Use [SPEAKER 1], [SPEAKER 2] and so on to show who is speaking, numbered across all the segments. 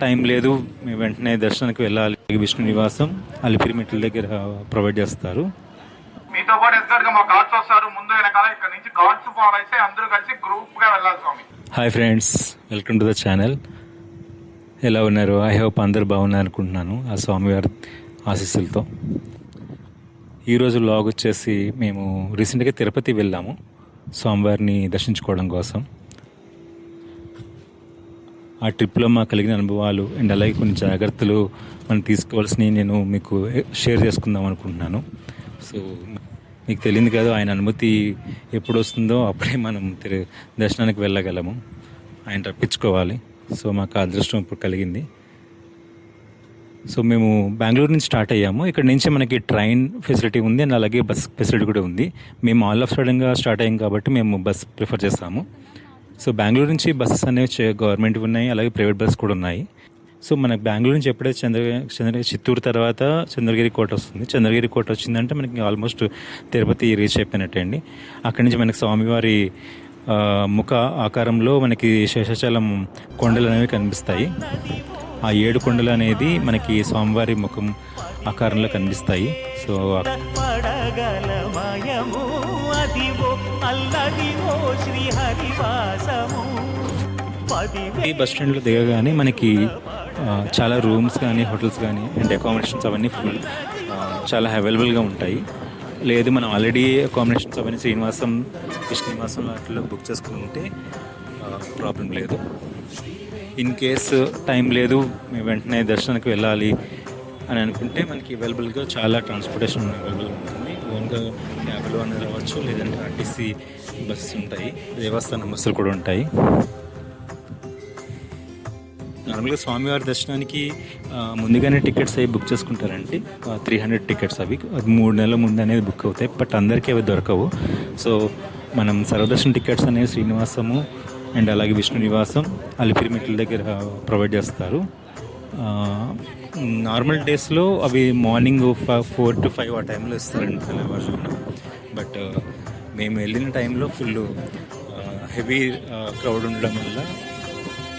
[SPEAKER 1] Time లేదు, మేము వెంటనే దర్శనానికి వెళ్ళాలి. విష్ణు నివాసం అలిపిరి మెట్ల దగ్గర ప్రొవైడ్ చేస్తారు.
[SPEAKER 2] మీతో పాటు ఎస్కార్ట్ గా మా గాడ్స్ వస్తారు ముందు వెనకాల. ఇక్కడ నుంచి గాడ్స్ ఫాలో అయితే అందరూ కలిసి గ్రూప్ గా వెళ్ళాలి స్వామి.
[SPEAKER 1] Hi friends, welcome to the channel. ఎలా ఉన్నారు? ఐ హోప్ అందరు బాగున్నారు అనుకుంటున్నాను ఆ స్వామివారి ఆశీస్సులతో. ఈరోజు వ్లాగ్ వచ్చేసి మేము రీసెంట్గా తిరుపతి వెళ్ళాము స్వామివారిని దర్శించుకోవడం కోసం. ఆ ట్రిప్లో మాకు కలిగిన అనుభవాలు అండ్ అలాగే కొన్ని జాగ్రత్తలు మనం తీసుకోవాల్సినవి నేను మీకు షేర్ చేసుకుందాం అనుకుంటున్నాను. సో మీకు తెలియదు కదా, ఆయన అనుమతి ఎప్పుడు వస్తుందో అప్పుడే మనం దర్శనానికి వెళ్ళగలము. ఆయన రప్పించుకోవాలి. సో మాకు అదృష్టం ఇప్పుడు కలిగింది. సో మేము బెంగళూరు నుంచి స్టార్ట్ అయ్యాము. ఇక్కడ నుంచి మనకి ట్రైన్ ఫెసిలిటీ ఉంది అండ్ అలాగే బస్ ఫెసిలిటీ కూడా ఉంది. మేము ఆల్ ఆఫ్ సడన్గా స్టార్ట్ అయ్యాం కాబట్టి మేము బస్ ప్రిఫర్ చేస్తాము. సో బెంగళూరు నుంచి బస్సెస్ అనేవి గవర్నమెంట్ ఉన్నాయి, అలాగే ప్రైవేట్ బస్సు కూడా ఉన్నాయి. సో మనకి బెంగళూరు నుంచి ఎప్పుడైతే చిత్తూరు తర్వాత చంద్రగిరి కోట వస్తుంది. చంద్రగిరి కోట వచ్చిందంటే మనకి ఆల్మోస్ట్ తిరుపతి రీచ్ అయిపోయినట్టే అండి. అక్కడి నుంచి మనకి స్వామివారి ముఖ ఆకారంలో మనకి శేషాచలం కొండలు అనేవి కనిపిస్తాయి. ఆ 7 కొండలు అనేది మనకి స్వామివారి ముఖం ఆకారంలో కనిపిస్తాయి. సో ఈ బస్ స్టాండ్లో దిగగానే మనకి చాలా రూమ్స్ కానీ హోటల్స్ కానీ అండ్ అకామిడేషన్స్ అవన్నీ ఫుల్ చాలా అవైలబుల్గా ఉంటాయి. లేదు మనం ఆల్రెడీ అకామిడేషన్స్ అవన్నీ విష్ణునివాసం వాటిలో బుక్ చేసుకుంటే ప్రాబ్లం లేదు. ఇన్ కేస్ టైం లేదు, మేము వెంటనే దర్శనానికి వెళ్ళాలి అని అనుకుంటే మనకి అవైలబుల్గా చాలా ట్రాన్స్పోర్టేషన్ అవైలబుల్గా ఉంటుంది. ఓన్గా క్యాబ్లో అని రావచ్చు, లేదంటే ఆర్టీసీ బస్సెస్ ఉంటాయి, దేవస్థానం బస్సులు కూడా ఉంటాయి. నార్మల్గా స్వామివారి దర్శనానికి ముందుగానే టికెట్స్ అవి బుక్ చేసుకుంటారంటే 300 టికెట్స్ అవి 3 నెలల ముందు అనేది బుక్ అవుతాయి. బట్ అందరికీ అవి దొరకవు. సో మనం సర్వదర్శన టికెట్స్ అనేవి శ్రీనివాసము అండ్ అలాగే విష్ణు నివాసం అలిపిరి మెట్ల దగ్గర ప్రొవైడ్ చేస్తారు. నార్మల్ డేస్లో అవి మార్నింగ్ 4 to 5 ఆ టైంలో ఇస్తారండి తెల్లవారుజామున. బట్ మేము వెళ్ళిన టైంలో ఫుల్ హెవీ క్రౌడ్ ఉండడం వల్ల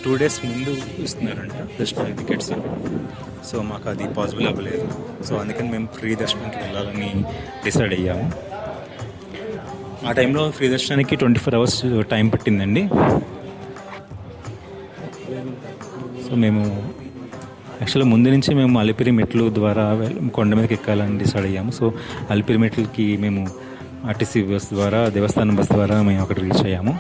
[SPEAKER 1] 2 days ముందు ఇస్తున్నారంట దర్శనానికి టికెట్స్. సో మాకు అది పాసిబుల్ అవ్వలేదు. సో అందుకని మేము ఫ్రీ దర్శనానికి వెళ్ళాలని డిసైడ్ అయ్యాము. ఆ టైంలో ఫ్రీ దర్శనానికి 24 hours టైం పట్టిందండి. సో మేము యాక్చువల్గా ముందు నుంచి మేము అలిపిరి మెట్లు ద్వారా కొండ మీదకి ఎక్కాలని డిసైడ్ అయ్యాము. సో అలిపిరి మెట్లకి మేము ఆర్టీసీ బస్ ద్వారా దేవస్థానం బస్ ద్వారా మేము అక్కడ రీచ్ అయ్యాము.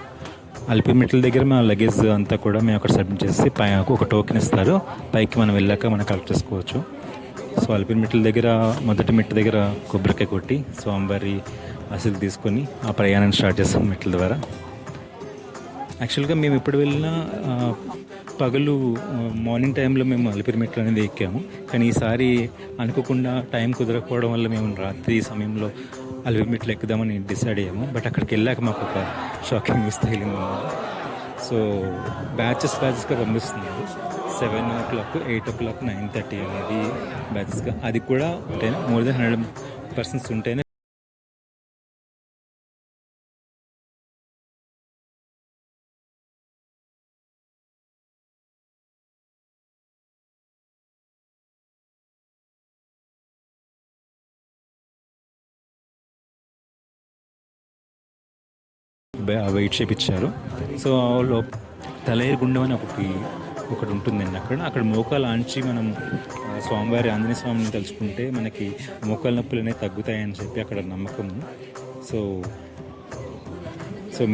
[SPEAKER 1] అలిపిరి మెట్ల దగ్గర మా లగేజ్ అంతా కూడా మేము అక్కడ సబ్మిట్ చేసి ఒక టోకెన్ ఇస్తారు. పైకి మనం వెళ్ళాక మనం కలెక్ట్ చేసుకోవచ్చు. సో అలిపిరి మెట్ల దగ్గర మొదటి మెట్టు దగ్గర కొబ్బరికాయ కొట్టి స్వామివారి ఆశీస్సులు తీసుకొని ఆ ప్రయాణాన్ని స్టార్ట్ చేస్తాం మెట్ల ద్వారా. యాక్చువల్గా మేము ఎప్పుడు వెళ్ళినా పగలు మార్నింగ్ టైంలో మేము అలిపిరి మెట్లు అనేది ఎక్కాము. కానీ ఈసారి అనుకోకుండా టైం కుదరకపోవడం వల్ల మేము రాత్రి సమయంలో అలిపిరి మెట్లు ఎక్కుదామని డిసైడ్ అయ్యాము. బట్ అక్కడికి వెళ్ళాక మాకు ఒక షాకింగ్ న్యూస్ తగిలింది. సో బ్యాచెస్గా పంపిస్తున్నారు. 7 o'clock, 8 o'clock, 9:30 అనేది బ్యాచెస్గా. అది కూడా మోర్ దెన్ 100 persons ఉంటేనే వెయిట్ చేయించారు. సో తలైరు గుండం అని ఒకటి ఉంటుందండి. అక్కడ మోకాలు ఆంచి మనం స్వామివారి ఆంజనేయ స్వామిని తలుచుకుంటే మనకి మోకాల నొప్పులు అనేవి తగ్గుతాయని చెప్పి అక్కడ నమ్మకము. సో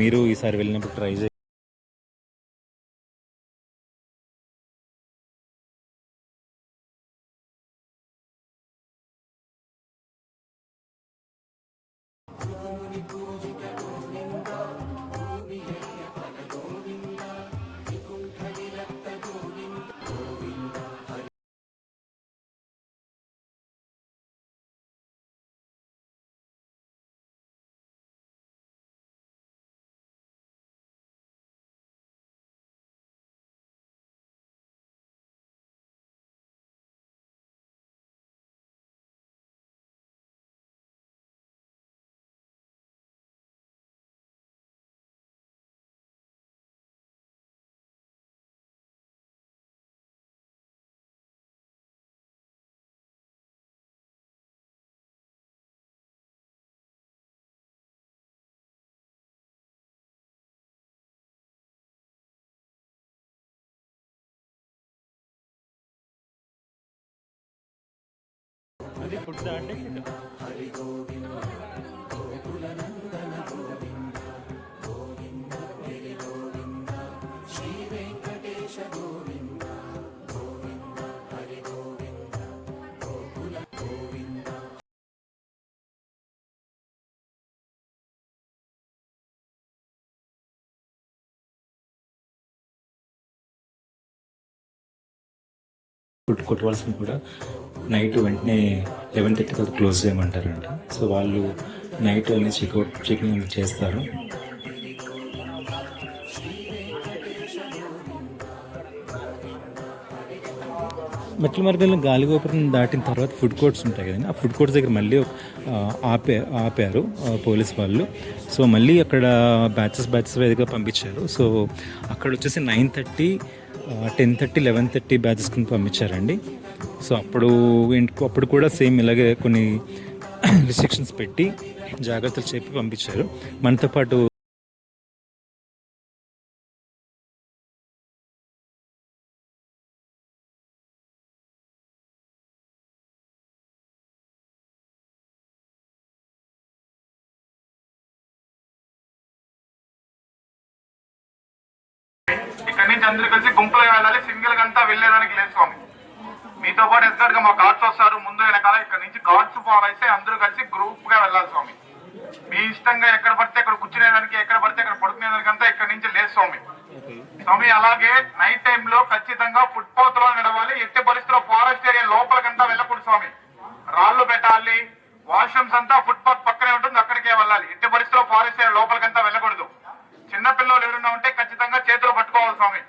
[SPEAKER 1] మీరు ఈసారి వెళ్ళినప్పుడు ట్రై చేయండి. ఫుడ్ కోర్ట్ వాళ్ళని కూడా నైట్ వెంటనే 11:30 తర్వాత క్లోజ్ చేయమంటారంట. సో వాళ్ళు నైట్ అన్ని చెకింగ్ చేస్తారు. మెట్ల మార్గంలో గాలిగోపురం దాటిన తర్వాత ఫుడ్ కోర్ట్స్ ఉంటాయి కదండి. ఆ ఫుడ్ కోర్ట్స్ దగ్గర మళ్ళీ ఆపారు పోలీస్ వాళ్ళు. సో మళ్ళీ అక్కడ బ్యాచెస్ వైదుగా పంపించారు. సో అక్కడ వచ్చేసి 9:30, 10:30, 11:30 బ్యాచెస్ కింద పంపించారండి. సో అప్పుడు కూడా సేమ్ ఇలాగే కొన్ని రిస్ట్రిక్షన్స్ పెట్టి జాగ్రత్తలు చెప్పి పంపించారు. మనతో పాటు
[SPEAKER 2] ఇక్కడి నుంచి అందరూ కలిసి గుంపులుగా వెళ్ళాలి, సింగిల్ గా అంతా వెళ్ళేదానికి లేదు స్వామి. మీతో పాటు ఎస్కార్ట్ గా మా గార్డ్స్ వస్తారు ముందు వెనకాల. ఇక్కడ నుంచి గార్డ్స్ ఫాలో అయితే అందరూ కలిసి గ్రూప్ గా వెళ్ళాలి స్వామి. మీ ఇష్టంగా ఎక్కడ పడితే అక్కడ కూర్చునేదానికి, ఎక్కడ పడితే అక్కడ పడుకునేదానికి అంతా ఇక్కడ నుంచి లేదు స్వామి. స్వామి అలాగే నైట్ టైం లో ఖచ్చితంగా ఫుట్పాత్ లో నడవాలి. ఎట్టి పరిస్థితుల్లో ఫారెస్ట్ ఏరియా లోపలికంతా వెళ్ళకూడదు స్వామి. రాళ్లు పెట్టాలి, వాష్రూమ్స్ అంతా ఫుట్పాత్ పక్కనే ఉంటుంది, అక్కడికే వెళ్ళాలి. ఎట్టి పరిస్థితుల్లో ఫారెస్ట్ ఏరియా లోపలికంతా వెళ్ళకూడదు. చిన్నపిల్లలు ఎవరైనా ఉంటే ఖచ్చితంగా చేతులు పట్టుకోవాలి స్వామి.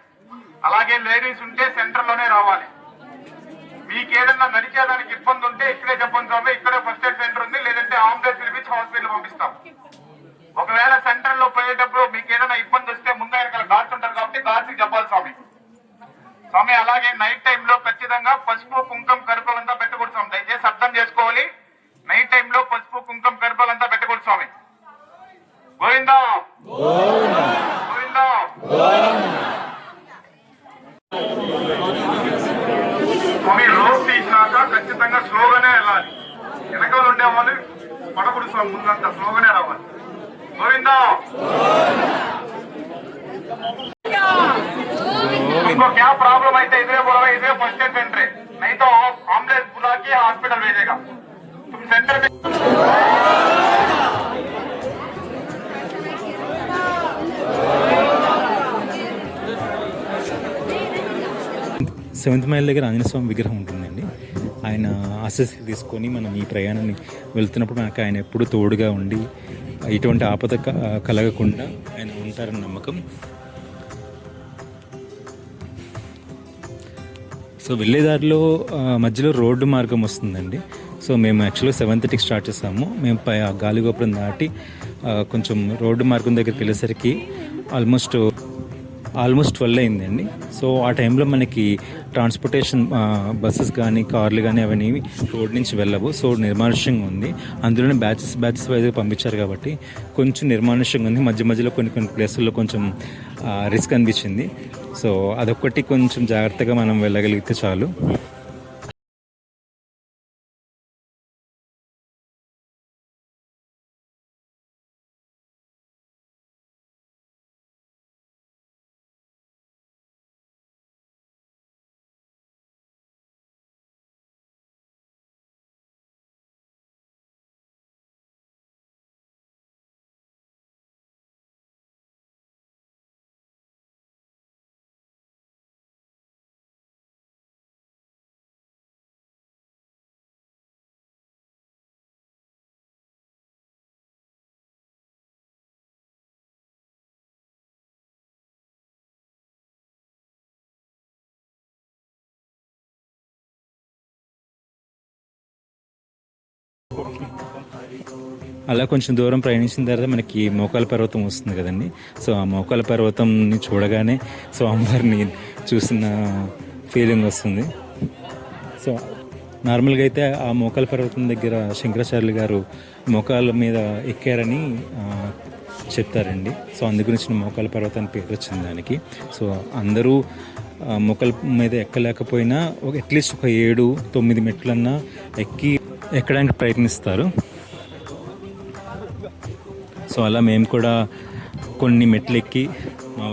[SPEAKER 2] అలాగే లేడీస్ ఉంటే సెంటర్ లోనే రావాలి. మీకు ఏదైనా నడిచేదానికి ఇబ్బంది ఉంటే ఇక్కడే చెప్పండి స్వామి, ఇక్కడే ఫస్ట్ ఎయిడ్ సెంటర్ ఉంది, లేదంటే అంబులెన్స్ పిలిపించి హాస్పిటల్ పంపిస్తాం. ఒకవేళ సెంటర్ లో పోయేటప్పుడు మీకు ఏదైనా ఇబ్బంది వస్తే ముందు వెనకాల గార్డ్స్ ఉంటారు కాబట్టి గార్డ్స్ చెప్పాలి స్వామి. స్వామి అలాగే నైట్ టైం లో ఖచ్చితంగా పసుపు కుంకం కరుపులంతా పెట్టకూడదు స్వామి. దయచేసి అర్థం చేసుకోవాలి, నైట్ టైం లో పసుపు కుంకం కరుపులంతా పెట్టకూడదు స్వామి. గోవిందా గోవిందా. స్వామి రోడ్ తీసినాక ఖచ్చితంగా స్లోగానే వెళ్ళాలి. వెనకాల ఉండే వాళ్ళు పడకూడదు స్వామి, ముందంతా స్లోగానే రావాలి. గోవిందా. उनको क्या प्रॉब्लम है इधर बोला इधर फर्स्ट एड सेंटर है, नहीं तो एम्बुलेंस बुला के हॉस्पिटल भेजेगा. तुम सेंटर में
[SPEAKER 1] 7th మైల్ దగ్గర ఆంజనేయ స్వామి విగ్రహం ఉంటుందండి. ఆయన ఆశీస్సులు తీసుకొని మనం ఈ ప్రయాణాన్ని వెళ్తున్నప్పుడు మనకు ఆయన ఎప్పుడు తోడుగా ఉండి ఎటువంటి ఆపద కలగకుండా ఆయన ఉంటారని నమ్మకం. సో వెళ్ళేదారిలో మధ్యలో రోడ్డు మార్గం వస్తుందండి. సో మేము యాక్చువల్గా 7:30కి స్టార్ట్ చేసాము. మేము గాలిగోపురం దాటి కొంచెం రోడ్డు మార్గం దగ్గరికి వెళ్ళేసరికి ఆల్మోస్ట్ 12 అయిందండి. సో ఆ టైంలో మనకి ట్రాన్స్పోర్టేషన్ బస్సెస్ కానీ కార్లు కానీ అవన్నీ రోడ్ నుంచి వెళ్ళవు. సో నిర్మానుష్యంగా ఉంది. అందులోనే బ్యాచెస్ వైజ్గా పంపించారు కాబట్టి కొంచెం నిర్మానుష్యంగా ఉంది. మధ్యలో కొన్ని ప్లేసుల్లో కొంచెం రిస్క్ అనిపించింది. సో అదొక్కటి కొంచెం జాగ్రత్తగా మనం వెళ్ళగలిగితే చాలు. అలా కొంచెం దూరం ప్రయాణించిన తర్వాత మనకి మోకాల పర్వతం వస్తుంది కదండి. సో ఆ మోకాల పర్వతంని చూడగానే స్వామివారిని చూసిన ఫీలింగ్ వస్తుంది. సో నార్మల్గా అయితే ఆ మోకాల పర్వతం దగ్గర శంకరాచార్యులు గారు మోకాల మీద ఎక్కారని చెప్తారండి. సో అందు గురించి మోకాల పర్వతాన్ని పేరు వచ్చింది దానికి. సో అందరూ మోకాల మీద ఎక్కలేకపోయినా అట్లీస్ట్ ఒక 7-9 మెట్లన్నా ఎక్కి ఎక్కడానికి ప్రయత్నిస్తారు. సో అలా మేము కూడా కొన్ని మెట్లు ఎక్కి మా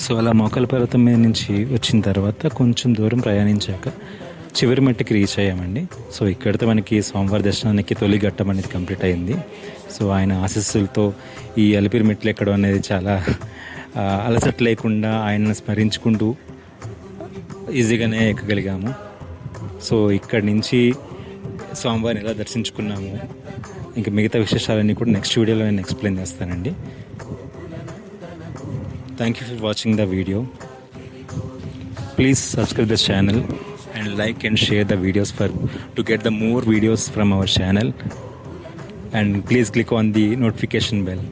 [SPEAKER 1] సో అలా మోకాల పర్వతం మీద నుంచి వచ్చిన తర్వాత కొంచెం దూరం ప్రయాణించాక చివరి మట్టికి రీచ్ అయ్యామండి. సో ఇక్కడితో మనకి స్వామివారి దర్శనానికి తొలి ఘట్టం అనేది కంప్లీట్ అయింది. సో ఆయన ఆశీస్సులతో ఈ అలిపిరి మెట్లు ఎక్కడం అనేది చాలా అలసట లేకుండా ఆయనను స్మరించుకుంటూ ఈజీగానే ఎక్కగలిగాము. సో ఇక్కడి నుంచి స్వామివారిని ఎలా దర్శించుకున్నాము, ఇంకా మిగతా విశేషాలన్నీ కూడా నెక్స్ట్ వీడియోలో నేను ఎక్స్ప్లెయిన్ చేస్తానండి. Thank you for watching the video. Please subscribe this channel and like and share the videos to get the more videos from our channel, and please click on the notification bell.